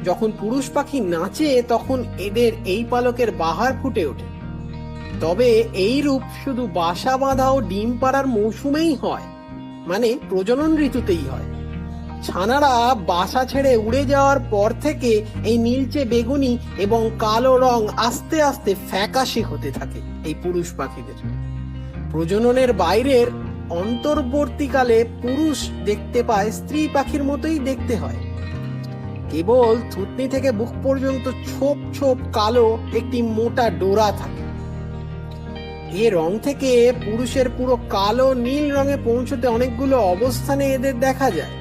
যখন পুরুষ পাখি নাচে তখন এদের এই পালকের বাহার ফুটে ওঠে। তবে এই রূপ শুধু বাসা বাঁধা ও ডিম পাড়ার মৌসুমেই হয়, মানে প্রজনন ঋতুতেই হয়। ছানারা বাসা ছেড়ে উড়ে যাওয়ার পর থেকে এই নীলচে বেগুনি এবং কালো রং আস্তে আস্তে ফ্যাকাশে হতে থাকে এই পুরুষ পাখিদের। প্রজননের বাইরের অন্তর্বর্তীকালে পুরুষ দেখতে পায় স্ত্রী পাখির মতোই দেখতে হয়, কেবল থুতনি থেকে বুক পর্যন্ত ছোপ ছোপ কালো একটি মোটা ডোরা থাকে। এ রং থেকে পুরুষের পুরো কালো নীল রঙে পৌঁছতে অনেকগুলো অবস্থানে এদের দেখা যায়।